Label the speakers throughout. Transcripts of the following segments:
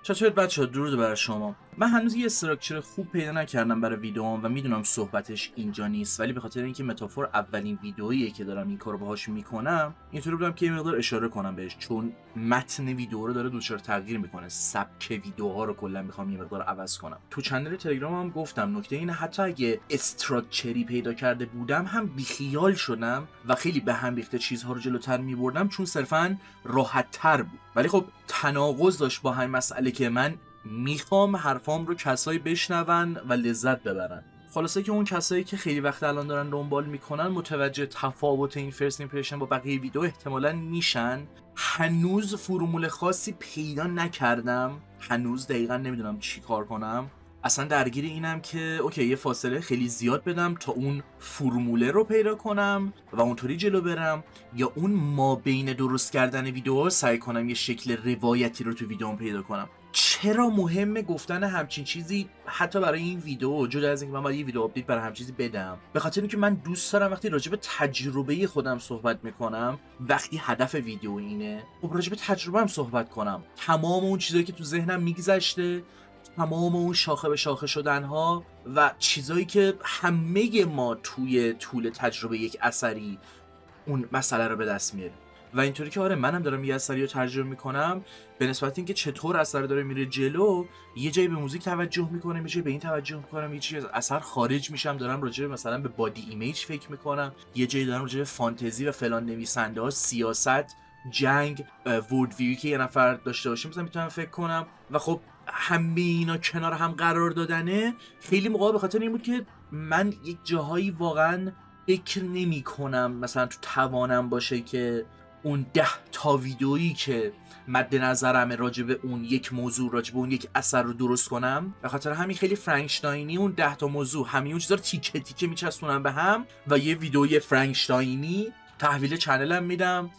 Speaker 1: چطورید بچه‌ها؟ درود بر شما. من هنوز یه استراکچر خوب پیدا نکردم برای ویدیوام و میدونم صحبتش اینجا نیست، ولی به خاطر اینکه متافور اولین ویدئوییه که دارم این کارو باهاش میکنم، اینطوری بودم که یه مقدار اشاره کنم بهش، چون متن ویدیو رو داره دچار تغییر میکنه. سبک ویدیوها رو کلا میخوام یه مقدار عوض کنم. تو چنل تلگرامم گفتم نکته اینه حتی اگه استراکچری پیدا کرده بودم هم بیخیال شدم و خیلی به هم ریخته چیزها رو جلوتر میبردم، چون صرفاً راحت‌تر بود. ولی خب تناقض داشت با همین مسئله که من میخوام حرفام رو کسایی بشنون و لذت ببرن. خلاصه که اون کسایی که خیلی وقت الان دارن دنبال میکنن متوجه تفاوت این فرست ایمپرشن با بقیه ویدیو احتمالاً میشن. هنوز فرمول خاصی پیدا نکردم، هنوز دقیقا نمیدونم چی کار کنم. اصلا درگیر اینم که اوکی یه فاصله خیلی زیاد بدم تا اون فرموله رو پیدا کنم و اونطوری جلو برم، یا اون ما بین درست کردن ویدیوها سعی کنم یه شکل روایتی رو تو ویدیوم پیدا کنم. چرا مهمه گفتن همچین چیزی حتی برای این ویدیو، جدا از اینکه من باید یه ویدیو آپدیت برای همچین چیزی بدم؟ به خاطر اینکه من دوست دارم وقتی راجع به تجربه خودم صحبت میکنم، وقتی هدف ویدیو اینه، خب راجع به تجربه‌ام صحبت کنم. تمام اون چیزایی که تو ذهنم میگذشته، تمام اون شاخه به شاخه شدنها و چیزایی که همه ما توی طول تجربه یک اثری اون مسئله رو به دست میاریم. و اینطوری که آره منم دارم یه اثری رو ترجمه میکنم، به نسبت اینکه چطور اثر داره میره جلو، یه جایی به موزیک توجه میکنم، یه جایی به این توجه میکنم، یه چیزی از اثر خارج میشم، دارم راجع به مثلا به بادی ایمیج فکر میکنم، یه جایی دارم راجع به فانتزی و فلان نویسنده ها، سیاست، جنگ، ورد ویو که یه نفر داشته باشه مثلا میتونم فکر کنم. و خب همه اینا کنار هم قرار دادنه خیلی موقع به خاطر این بود که من یک جاهایی واقعا فکر نمی کنم مثلا تو توانم باشه که اون 10 تا ویدئویی که مد نظرم راجع به اون یک موضوع، راجع به اون یک اثر رو درست کنم. به خاطر همین خیلی فرانکشتاینی اون 10 تا موضوع همین اون چیزا رو تیکه تیکه میچسبونم به هم و یه ویدئوی فرانکشتاینی تحویل چنلم میدم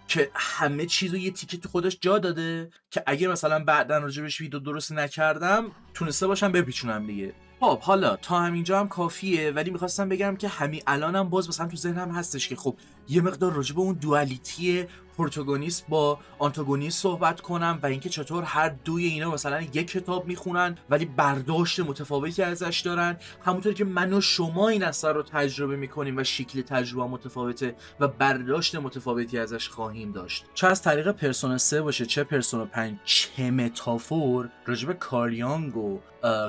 Speaker 1: که همه چیزو یه تیکه تو خودش جا داده که اگه مثلا بعداً راجبش ویدیو درست نکردم تونسته باشم بپیچونم دیگه. خب حالا تا همینجا هم کافیه، ولی میخواستم بگم که همین الانم باز مثلا تو ذهنم هستش که خب یه مقدار راجب اون دوالیتی پروتاگونیست با آنتاگونیست صحبت کنم و اینکه چطور هر دوی اینا مثلا یک کتاب میخونن ولی برداشت متفاوتی ازش دارن، همونطور که من و شما این اثر رو تجربه میکنیم و شکل تجربه متفاوته و برداشت متفاوتی ازش خواهیم داشت. چه از طریق پرسونا 3 باشه، چه پرسونا 5، چه متافور، راجب کاریانگ و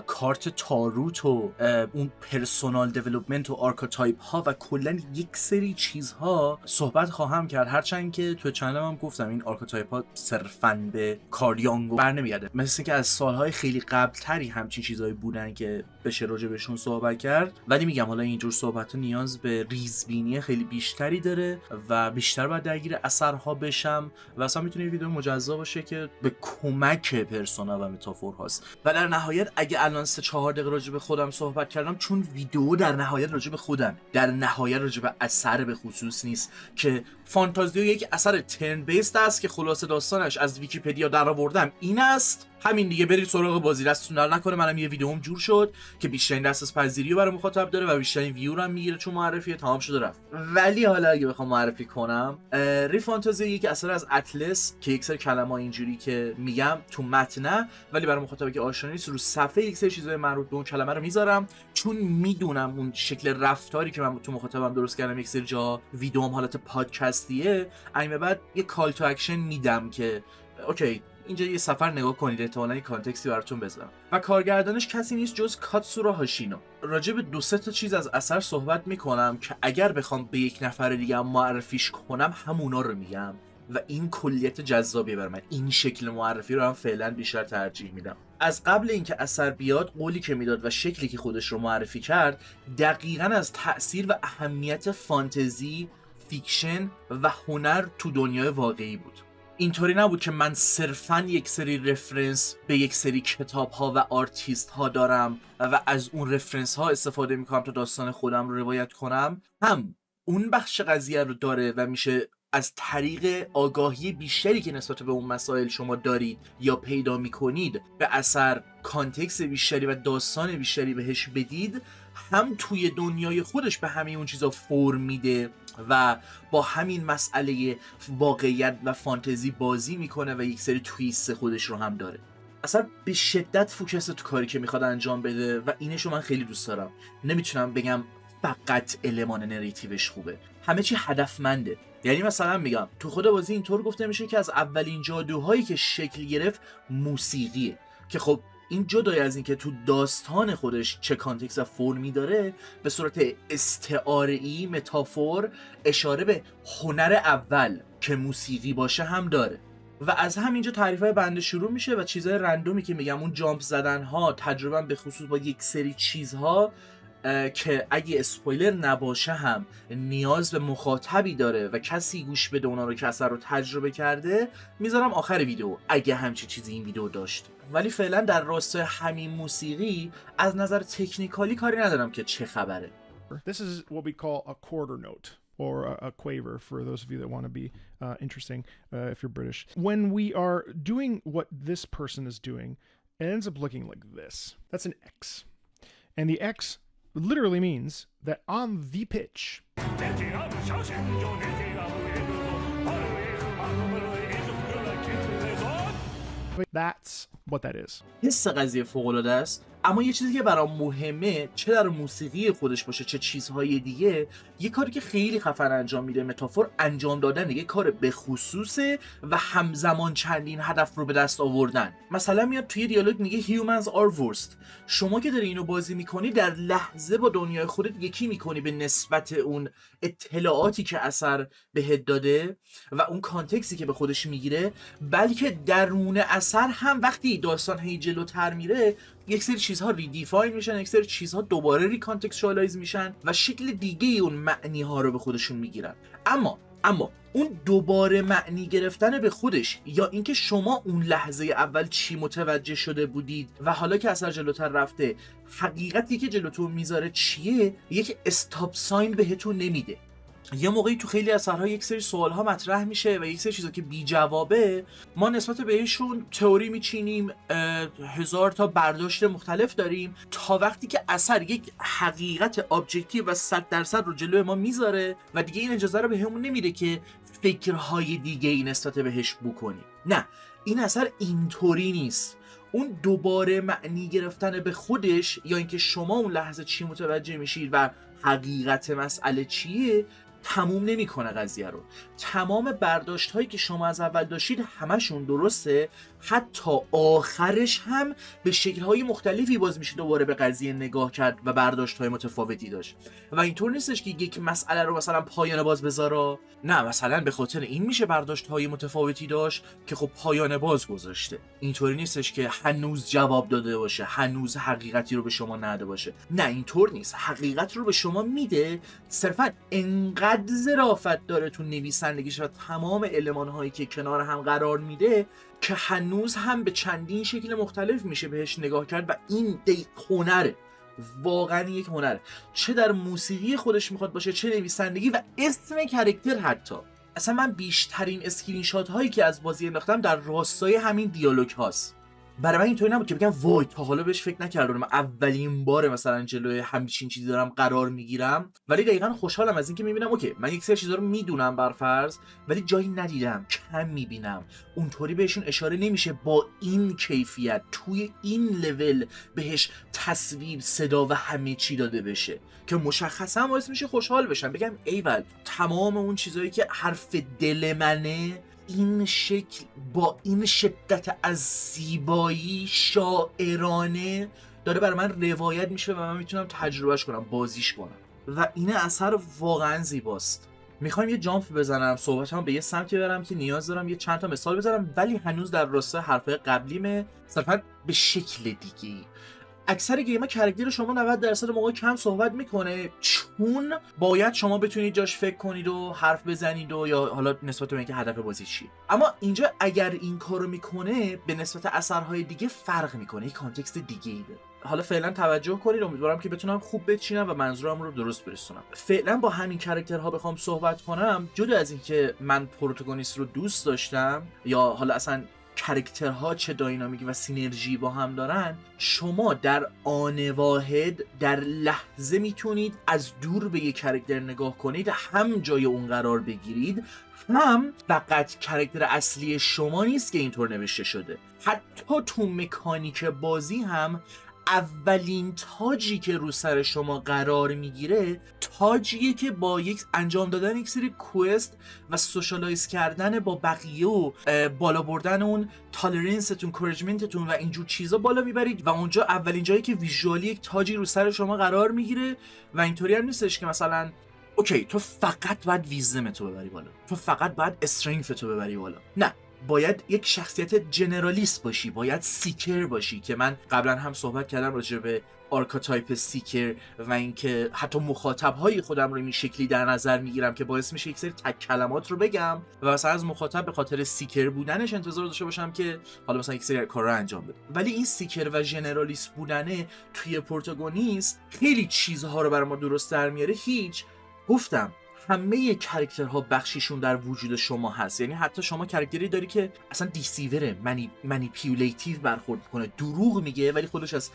Speaker 1: کارت تاروت و اون پرسونال دیولپمنت و آرکاتایپ ها و کلا یک سری چیزها صحبت خواهم کرد. هرچند که تو چنلم هم گفتم این آرکاتایپ ها صرفاً به کاریانگ بر نمیگرده، مثل که از سالهای خیلی قبل تری همچین چیزهایی بودن که بشه راجع بهشون صحبت کرد. ولی میگم حالا اینجور صحبت نیاز به ریزبینی خیلی بیشتری داره و بیشتر باید درگیر اثرها بشم و اصلا میتونه ویدیو مجزا باشه که به کمک پرسونا و متافور هاست. و در نهایت اگه الان 3-4 دقیقه راجع به خودم صحبت کردم، چون ویدیو در نهایت راجع به خودم، در نهایت راجع به اثر به خصوص نیست که فانتازیو یک اثر ترن بیسد است که خلاصه داستانش از ویکی‌پدیا درآوردم این است. همین دیگه، برید سراغ بازی. دستتون در نکنه منم یه ویدیوم جور شد که بیشترین دسترس پذیری رو برای مخاطب داره و بیشترین ویو رو هم میگیره چون معرفی تمام شده رفت. ولی حالا اگه بخوام معرفی کنم، ریفانتازی یک اثر از اطلس که یک سری کلمه اینجوری که میگم تو متن، ولی برای مخاطبی که آشنا نیست رو صفحه یک سری چیزای مربوط به اون کلمه رو میذارم، چون میدونم اون شکل رفتاری که من تو مخاطبم درست کردم یک سری جا ویدیوم حالت پادکستیه، این بعد یه کال تو اکشن میدم که اوکی اینجا یه سفر نگاه کنید، احتمالاً یه کانتکستی براتون بذارم. و کارگردانش کسی نیست جز کاتسورا هاشینو. راجع به 2-3 تا چیز از اثر صحبت میکنم که اگر بخوام به یک نفر دیگه معرفیش کنم همونا رو میگم و این کلیت جذابیه برای من. این شکل معرفی رو هم فعلا بیشتر ترجیح میدم. از قبل اینکه اثر بیاد، قولی که میداد و شکلی که خودش رو معرفی کرد دقیقاً از تأثیر و اهمیت فانتزی، فیکشن و هنر تو دنیای واقعی بود. اینطوری نبود که من صرفاً یک سری رفرنس به یک سری کتاب ها و آرتیست ها دارم و از اون رفرنس ها استفاده میکنم تا داستان خودم رو روایت کنم، هم اون بخش قضیه رو داره و میشه از طریق آگاهی بیشتری که نسبت به اون مسائل شما دارید یا پیدا میکنید به اثر کانتکست بیشتری و داستان بیشتری بهش بدید، هم توی دنیای خودش به همین اون چیزا فرم میده و با همین مسئله واقعیت و فانتزی بازی میکنه و یک سری تویست خودش رو هم داره. اصلا به شدت فوکس تو کاری که میخواد انجام بده و اینشو من خیلی دوست دارم. نمیتونم بگم فقط المان نریتیوش خوبه، همه چی هدفمنده. یعنی مثلا میگم تو خود بازی اینطور گفته میشه که از اولین جادوهایی که شکل گرفت موسیقیه، که خب این جدای از این که تو داستان خودش چه کانتکست و فرمی داره، به صورت استعاره‌ای متافور اشاره به هنر اول که موسیقی باشه هم داره. و از همینجا تعریفای بنده شروع میشه و چیزهای رندومی که میگم، اون جامپ زدن ها، تجربه به خصوص با یک سری چیزها که اگه اسپویلر نباشه هم نیاز به مخاطبی داره و کسی گوش بده اونا رو که اثر رو تجربه کرده، میذارم آخر ویدیو اگه همچی چیزی این ویدیو داشت. ولی فعلا در راستای همین موسیقی از نظر تکنیکالی کاری ندارم که چه خبره.
Speaker 2: This is what we call a quarter note, or a quaver for those of you that want to be interesting if you're British. When we are doing what this person is doing, it ends up looking like this. That's an X. And the X literally means that on the pitch, that's what that is.
Speaker 1: حس قضیه فوق‌العاده است، اما یه چیزی که برام مهمه، چه در موسیقی خودش باشه چه چیزهای دیگه، یه کاری که خیلی خفن انجام میده متافور، انجام دادن یه کار به خصوصه و همزمان چندین هدف رو به دست آوردن. مثلا میاد توی دیالوگ میگه humans are worst. شما که داری اینو بازی میکنی در لحظه با دنیای خودت یکی میکنی به نسبت اون اطلاعاتی که اثر بهت داده و اون کانتکستی که به خودش میگیره، بلکه درون اثر هم وقتی داستان هی جلوتر میره یک سری چیزها ریدیفاین میشن، یک سری چیزها دوباره ریکانتکستوالایز میشن و شکل دیگه اون معنی ها رو به خودشون میگیرن. اما اون دوباره معنی گرفتن به خودش، یا اینکه شما اون لحظه اول چی متوجه شده بودید و حالا که اثر جلوتر رفته حقیقتی که جلوتون میذاره چیه، یک استاپ ساین بهتون نمیده. یه موقعی تو خیلی اثرها یک سری سوالها مطرح میشه و یک سری چیزا که بی جوابه، ما نسبت بهشون تئوری میچینیم، هزار تا برداشت مختلف داریم، تا وقتی که اثر یک حقیقت ابجکتیو و 100% رو جلوی ما میذاره و دیگه این اجازه رو بهمون نمیده که فکرهای دیگه ای نسبت بهش بکنیم. نه، این اثر اینطوری نیست. اون دوباره معنی گرفتن به خودش، یا اینکه شما اون لحظه چی متوجه میشید و حقیقت مسئله چیه، تموم نمیکنه قضیه رو. تمام برداشت هایی که شما از اول داشتید همشون درسته، حتی آخرش هم به شکل های مختلفی باز میشه دوباره به قضیه نگاه کرد و برداشت های متفاوتی داشت. و اینطور نیستش که یک مسئله رو مثلا پایان باز بذاره، نه، مثلا به خاطر این میشه برداشت های متفاوتی داشت که خب پایان باز گذاشته. اینطوری نیستش که هنوز جواب داده باشه، هنوز حقیقتی رو به شما نده باشه. نه، اینطور نیست، حقیقت رو به شما میده، صرفا انقدر ظرافت داره تو نویسندگیش و تمام المان هایی که کنار هم قرار میده که هنوز هم به چندین شکل مختلف میشه بهش نگاه کرد. و این هنره، واقعا یک هنره، چه در موسیقی خودش میخواد باشه، چه نویسندگی و اسم کرکتر. حتی اصلا من بیشترین اسکرین شات هایی که از بازی انداختم در راستای همین دیالوگ هاست. برای من اینطوری نبود که بگم وای تا حالا بهش فکر نکردم، من اولین بار مثلا جلوی همچین چیزی دارم قرار میگیرم. ولی دقیقاً خوشحالم از اینکه میبینم اوکی، من یک سری چیزا رو میدونم بر فرض، ولی جایی ندیدم، کم میبینم، اونطوری بهشون اشاره نمیشه با این کیفیت توی این لول بهش تصویر، صدا و همه چی داده بشه که مشخصا باعث میشه خوشحال بشم، بگم ایول تمام اون چیزایی که حرف دل منه این شکل با این شدت از زیبایی شاعرانه داره برای من روایت میشه و من میتونم تجربهش کنم، بازیش کنم. و این اثر واقعا زیباست. میخوایم یه جامپ بزنم، صحبتام به یه سمتی برم که نیاز دارم یه چند تا مثال بزنم، ولی هنوز در راستای حرفای قبلیمه، صرفا به شکل دیگه‌ای. اکثر گیم‌ها کرکتر شما 90% موقع کم صحبت میکنه، چون باید شما بتونید جاش فکر کنید و حرف بزنید و یا حالا نسبت به اینکه هدف بازی چیه. اما اینجا اگر این کارو میکنه به نسبت اثرهای دیگه فرق میکنه، یک کانتکست دیگه‌ای داره. حالا فعلا توجه کنید، امیدوارم که بتونم خوب بچینم و منظورم رو درست برسونم. فعلا با همین کرکترها بخوام صحبت کنم، جدا از اینکه من پروتاگونیست رو دوست داشتم یا حالا اصلا کرکترها چه داینامیک و سینرژی با هم دارن، شما در آن واحد در لحظه میتونید از دور به یک کرکتر نگاه کنید، هم جای اون قرار بگیرید، هم فقط کرکتر اصلی شما نیست که اینطور نوشته شده. حتی تو مکانیک بازی هم اولین تاجی که رو سر شما قرار میگیره تاجیه که با یک انجام دادن یک سری کوست و سوشالایز کردن با بقیه و بالا بردن اون تالرنستون، کورجمنتتون و اینجور چیزا بالا میبرید و اونجا اولین جایی که ویژوالی یک تاجی رو سر شما قرار میگیره. و اینطوری هم نیستش که مثلا اوکی تو فقط باید ویزدم تو ببری بالا، تو فقط باید استرنگث تو ببری بالا. نه، باید یک شخصیت جنرالیست باشی، باید سیکر باشی که من قبلا هم صحبت کردم راجع به آرکاتایپ سیکر و اینکه حتی مخاطب‌های خودم رو این شکلی در نظر میگیرم که باعث میشه یک سری تک کلمات رو بگم و مثلا از مخاطب به خاطر سیکر بودنش انتظار داشته باشم که حالا مثلا یک سری کارا انجام بده. ولی این سیکر و جنرالیست بودنه توی پروتاگونیست خیلی چیزها رو برای ما درست در میاره. هیچ، گفتم همه کرکترها بخشیشون در وجود شما هست. یعنی حتی شما کرکتری داری که اصلا دیسیوره، منیپیولیتیو برخورد میکنه، دروغ میگه ولی خودش از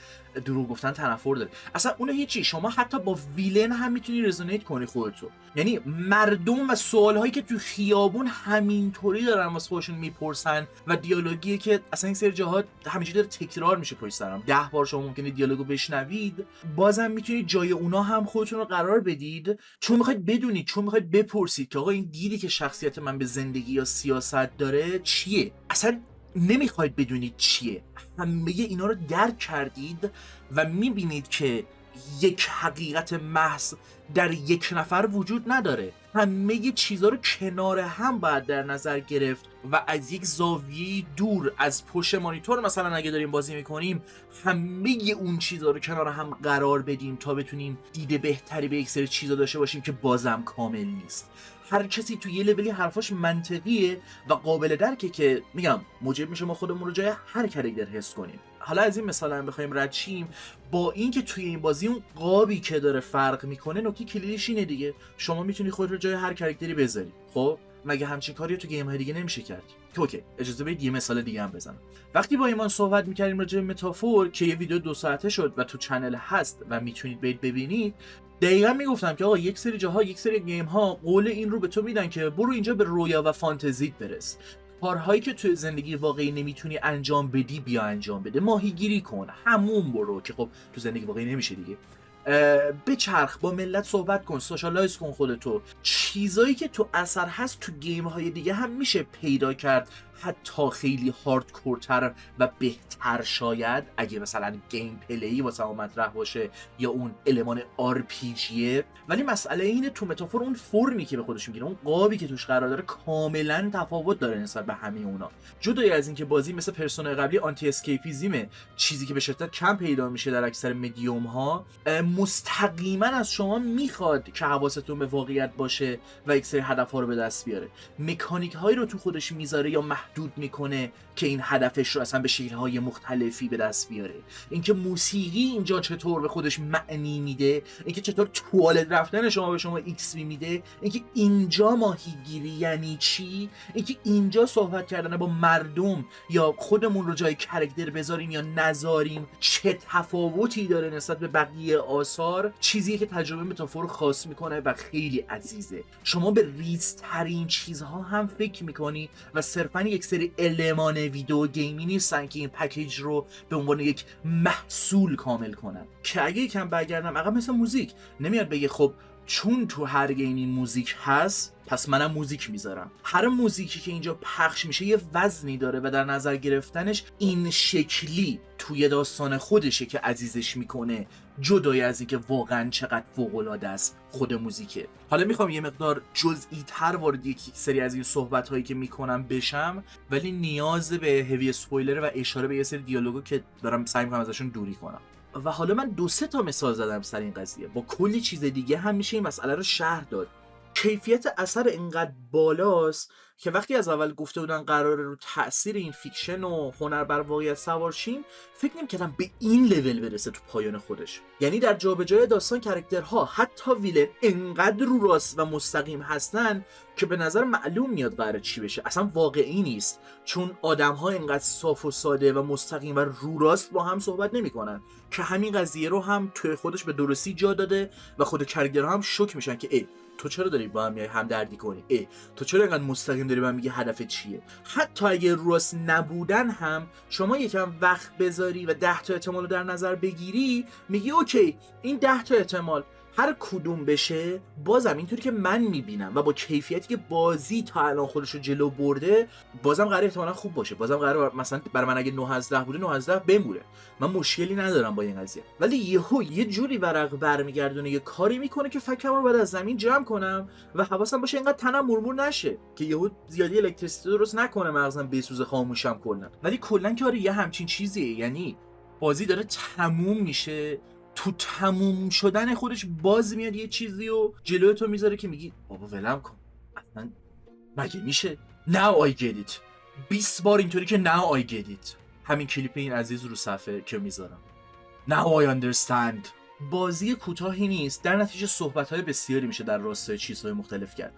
Speaker 1: دروغ گفتن تنفر داره. اصلا اون هیچی، شما حتی با ویلن هم میتونی رزونیت کنی خودتو. یعنی مردم و سوالهایی که تو خیابون همینطوری دارن واسه خودشون میپرسن و دیالوگیه که اصلا این سری جاها همیشه داره تکرار میشه پشت سرم، 10 بار شما ممکنه دیالوگو بشنوید، بازم میتونید جای اونا هم خودتون رو قرار بدید، چون میخواید بدونید، چون میخواید بپرسید که آقا این دیدی که شخصیت من به زندگی یا سیاست داره چیه. اصلا نمیخواید بدونید چیه، همه اینا رو درک کردید و میبینید که یک حقیقت محض در یک نفر وجود نداره. همه چیزها رو کنار هم باید در نظر گرفت و از یک زاویه دور از پشت مانیتور مثلا اگه داریم بازی میکنیم همه اون چیزها رو کنار هم قرار بدیم تا بتونیم دید بهتری به یک سری چیزا داشته باشیم که بازم کامل نیست. هر کسی تو یه لولی حرفاش منطقیه و قابل درکه که میگم موجب میشه ما خودمون رو جای هر کاراکتر حس کنیم. حالا از این مثال هم بخوایم رد شیم، با اینکه توی این بازی اون قابی که داره فرق میکنه، نکته کلیدیش اینه دیگه، شما میتونی خودت رو جای هر کاراکتری بذاری. خب مگه همچین کاری تو گیم های دیگه نمیشه کرد؟ که اوکی، اجازه بدید یه مثال دیگه هم بزنم. وقتی با ایمان صحبت میکردیم راجع به متافور که یه ویدیو 2 ساعته شد و تو چنل هست و میتونید برید ببینید، دقیقا میگفتم که آقا یک سری جاها، یک سری گیم ها قول این رو به تو میدن که برو اینجا به رویا و فانتزیت برس، کارهایی که تو زندگی واقعی نمیتونی انجام بدی بیا انجام بده، ماهیگیری کن، همون برو که خب تو زندگی واقعی نمیشه دیگه، بچرخ، با ملت صحبت کن، سوشالایز کن خودتو. چیزایی که تو اثر هست تو گیم های دیگه هم میشه پیدا کرد، حتی خیلی هاردکورتر و بهتر شاید اگه مثلا گیم پلی واسه ما مطرح باشه یا اون المان RPGه. ولی مسئله اینه تو متافور اون فرمی که به خودش میگیره، اون قابی که توش قرار داره کاملا تفاوت داره نسبت به همه اونا. جدای از اینکه بازی مثل پرسونا قبلی آنتی اسکیپیزمه، چیزی که به شدت کم پیدا میشه در اکثر مدیوم ها، مستقیما از شما میخواد که حواستون به واقعیت باشه و یک سری هدف ها رو به دست بیاره. مکانیک هایی رو تو خودش میذاره یا محدود میکنه که این هدفش رو اصلا به شکل‌های مختلفی به دست بیاره. اینکه موسیقی اینجا چطور به خودش معنی میده، اینکه چطور توالت رفتن شما به شما ایکس میده، اینکه اینجا ماهیگیری یعنی چی، اینکه اینجا صحبت کردن با مردم یا خودمون رو جای کاراکتر بذاریم یا نذاریم چه تفاوتی داره نسبت به بقیه آثار، چیزیه که تجربه متافور خاص میکنه و خیلی عزیزه. شما به ریزترین چیزها هم فکر میکنی و صرفا یک سری المان ویدیو گیمی نیستن که این پکیج رو به عنوان یک محصول کامل کنن. که اگه یکم برگردم عقب، مثل موزیک نمیاد بگه خب چون تو هر گیمی موزیک هست پس منم موزیک میذارم. هر موزیکی که اینجا پخش میشه یه وزنی داره و در نظر گرفتنش این شکلی توی داستان خودشه که عزیزش میکنه، جدای از اینکه واقعا چقدر فوق‌العاده است خود موزیکه. حالا میخوام یه مقدار جزئی تر وارد یک سری از این صحبت هایی که میکنم بشم، ولی نیاز به هوی اسپویلر و اشاره به یه سری دیالوگو که دارم سعی میکنم ازشون دوری کنم. و حالا من 2-3 تا مثال زدم سر این قضیه، با کلی چیز دیگه هم میشه این مسئله رو شرح داد. کیفیت اثر اینقدر بالاست که وقتی از اول گفته بودن قراره رو تاثیر این فیکشن و هنر بر واقعیت سوار شیم، فکر نمی‌کردم به این لول برسه تو پایان خودش. یعنی در جابجایی داستان کاراکترها حتی ویلن انقدر رو راست و مستقیم هستن که به نظر معلوم میاد قراره چی بشه، اصلا واقعی نیست، چون آدم‌ها انقدر صاف و ساده و مستقیم و رو راست با هم صحبت نمی‌کنن که همین قضیه رو هم توی خودش به درستی جا داده و خود کارگرها هم شوک میشن که ای تو چرا داری با هم میای هم دردی کنی، ای تو چرا اینقدر مستقیم داری به من میگی هدف چیه. حتی اگه راست نبودن هم شما یکم وقت بذاری و 10 تا احتمال رو در نظر بگیری، میگی اوکی این 10 تا احتمال هر کدوم بشه بازم اینطوری که من میبینم و با کیفیتی که بازی تا الان خودش رو جلو برده، بازم قراره احتمالاً خوب باشه، بازم قراره مثلا برای من اگه 9 از 10 بوده 9 از 10 بمونه، من مشکلی ندارم با این قضیه. ولی یه جوری ورق برمیگردونه، یه کاری میکنه که فکرم رو بعد از زمین جمع کنم و حواسم باشه اینقدر تنم مرمور نشه که یهو زیادی الکتریسیته درست نکنه مغزم بسوزه خاموشم کلا. ولی کلا که آره یه همچین چیزیه، یعنی بازی داره تموم میشه، تو تموم شدن خودش باز میاد یه چیزی و جلوی تو میذاره که میگی بابا ولم کن، اصلا مگه میشه؟ Now I get it. 20 بار اینطوری که now I get it. همین کلیپ این عزیز رو صفحه که میذارم. Now I understand. بازی کوتاهی نیست، در نتیجه صحبت‌های بسیاری میشه در راستای چیزهای مختلف کرد.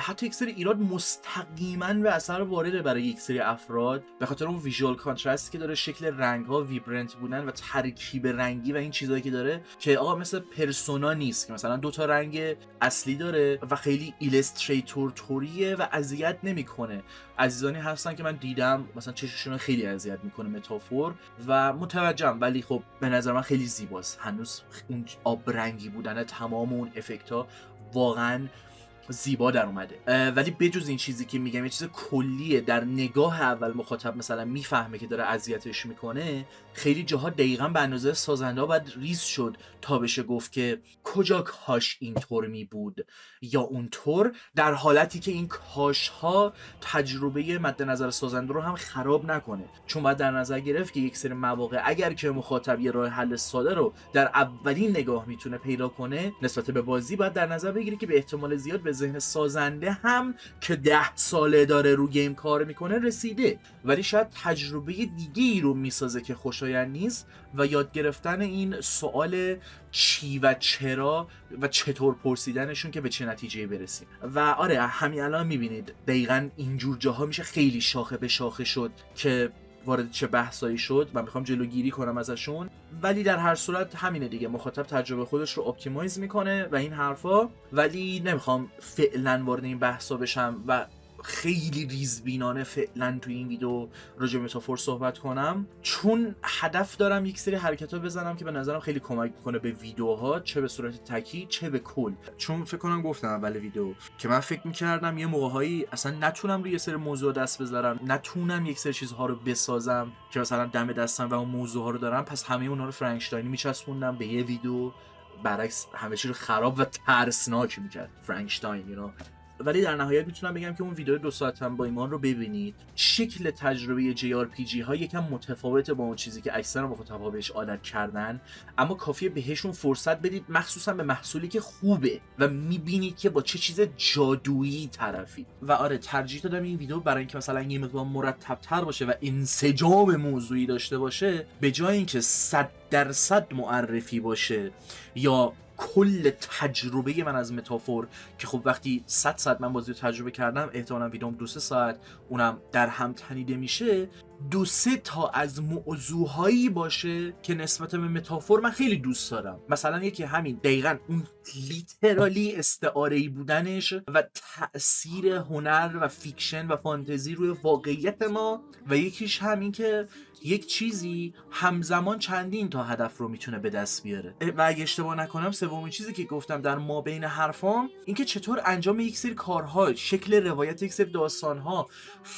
Speaker 1: حتی یک سری ایراد مستقیما به اثر وارده برای یک سری افراد به خاطر اون ویژوال کانترست که داره، شکل رنگ‌ها ویبرنت بودن و ترکیب رنگی و این چیزایی که داره که آقا مثل پرسونا نیست که مثلا 2 تا رنگ اصلی داره و خیلی ایلستریتور توریه و اذیت نمیکنه. عزیزانی هستن که من دیدم مثلا چششون خیلی اذیت میکنه متافور و متوجهم، ولی خب به نظر من خیلی زیباست. هنوز اون آب رنگی بودن تمام اون افکت‌ها واقعا زیبا در اومده. ولی بجز این چیزی که میگم یه چیز کلیه، در نگاه اول مخاطب مثلا میفهمه که داره اذیتش میکنه، خیلی جاها دقیقاً به اندازه سازنده باید ریز شد تا بشه گفت که کجا کاش اینطور می بود یا اونطور، در حالتی که این کاش ها تجربه مد نظر سازنده رو هم خراب نکنه، چون باید در نظر گرفت که یک سری مواقع اگر که مخاطب یه راه حل ساده رو در اولین نگاه میتونه پیدا کنه نسبت به بازی، باید در نظر بگیری که به احتمال زیاد به ذهن سازنده هم که 10 ساله داره رو گیم کار میکنه رسیده، ولی شاید تجربه دیگه ای رو میسازه که خوشایند نیست و یاد گرفتن این سوال چی و چرا و چطور پرسیدنشون که به چه نتیجه‌ای برسیم. و آره همین الان میبینید دقیقاً اینجور جاها میشه خیلی شاخه به شاخه شد که وارد چه بحثایی شد و میخوام جلوگیری کنم ازشون، ولی در هر صورت همینه دیگه، مخاطب تجربه خودش رو اپتیمایز میکنه و این حرفا، ولی نمیخوام فعلا وارد این بحثا بشم و خیلی ریزبینانه فعلا تو این ویدیو راجع به متافور صحبت کنم، چون هدف دارم یک سری حرکت‌ها بزنم که به نظرم خیلی کمک میکنه به ویدیوها، چه به صورت تکی چه به کل. چون فکر کنم گفتم اول ویدیو که من فکر میکردم یه موقع‌هایی اصلا نتونم روی یه سری موضوع دست بذارم، نتونم یک سری چیزها رو بسازم که مثلا دم دستم و اون موضوعها رو دارم، پس همه اونها رو فرانکشتاینی میچسبوندم به یه ویدیو، برعکس همه چی رو خراب و ترسناک میکرد فرانکشتاین ولی در نهایت میتونم بگم که اون ویدیو 2 ساعتم با ایمان رو ببینید. شکل تجربه JRPG ها یکم متفاوته با اون چیزی که اکثر مخاطب‌ها بهش عادت کردن، اما کافیه بهشون فرصت بدید، مخصوصا به محصولی که خوبه و میبینید که با چه چیز جادویی طرفی. و آره ترجیح دادم این ویدیو برای اینکه مثلا یه مقدار مرتب‌تر باشه و انسجام موضوعی داشته باشه، به جای اینکه 100% معرفی باشه یا کل تجربه من از متافور که خب وقتی 100 ساعت من بازی رو تجربه کردم احتمالاً ویدیوم 2-3 ساعت اونم در هم تنیده میشه، 2-3 تا از موضوعهایی باشه که نسبت به متافور من خیلی دوست دارم. مثلا یکی همین دقیقاً اون لیترالی استعاره‌ای بودنش و تأثیر هنر و فیکشن و فانتزی روی واقعیت ما، و یکیش همین که یک چیزی همزمان چندین تا هدف رو میتونه به دست بیاره. و اگه اشتباه نکنم سومین چیزی که گفتم در ما بین حرفام این که چطور انجام یک سری کارها، شکل روایت یک سری داستانها،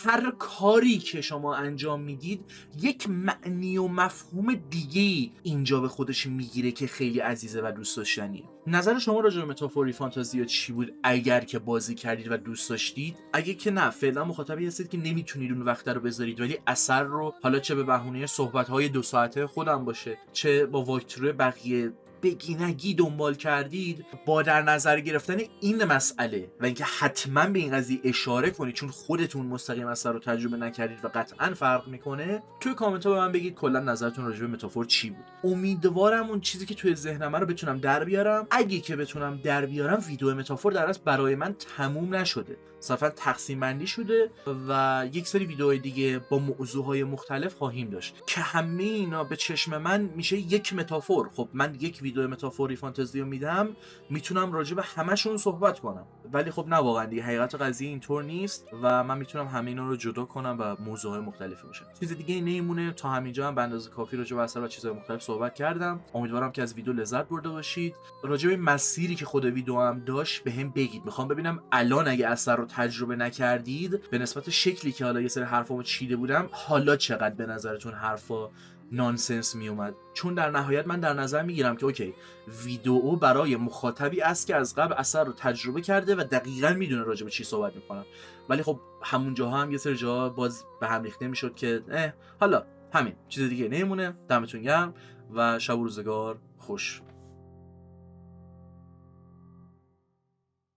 Speaker 1: هر کاری که شما انجام میدید یک معنی و مفهوم دیگه اینجا به خودش میگیره که خیلی عزیزه و دوست داشتنیه. نظر شما راجع به متافوری فانتزیا چی بود اگر که بازی کردید و دوست داشتید؟ اگه که نه فعلا مخاطبی هستید که نمیتونید اون وقت رو بذارید، ولی اثر رو حالا چه به بهونه صحبت‌های 2 ساعته خودم باشه چه با واکتور بقیه بگینگی دنبال کردید، با در نظر گرفتن این مسئله و اینکه حتما به این قضیه اشاره کنید چون خودتون مستقیم اثر رو تجربه نکردید و قطعا فرق میکنه، توی کامنت ها به من بگید کلا نظرتون راجع به متافور چی بود. امیدوارم اون چیزی که توی ذهنم رو بتونم در بیارم. اگه که بتونم در بیارم، ویدیو متافور در اصل برای من تموم نشده، صرفا تقسیم بندی شده و یک سری ویدیوهای دیگه با موضوعهای مختلف خواهیم داشت که همه اینا به چشم من میشه یک متافور. خب من یک ویدیو متافوری فانتزی رو میدم، میتونم راجع به همشون صحبت کنم، ولی خب نه واقعا دیگه حقیقت قضیه اینطور نیست و من میتونم همه اینا رو جدا کنم و موضوعهای مختلفی باشه. چیز دیگه نمیمونه. تا همینجا هم به اندازه کافی راجع به اثر و چیزهای مختلف صحبت کردم. امیدوارم که از ویدیو لذت برده باشید. راجع به مسیری که خود ویدیو هم داشت بهم بگید. میخوام ببینم الان اگه اثر رو تجربه نکردید، به نسبت شکلی که حالا یه سری حرفامو چیده بودم، حالا چقدر به نظرتون حرفا نانسنس می اومد؟ چون در نهایت من در نظر میگیرم که اوکی، ویدیو برای مخاطبی است که از قبل اثر رو تجربه کرده و دقیقاً میدونه راجع به چی صحبت میکنم، ولی خب همون جاها هم یه سری جاها باز به هم ریخته میشد که حالا همین چیز دیگه نمیمونه. دمتون گرم و شب و روزگار خوش.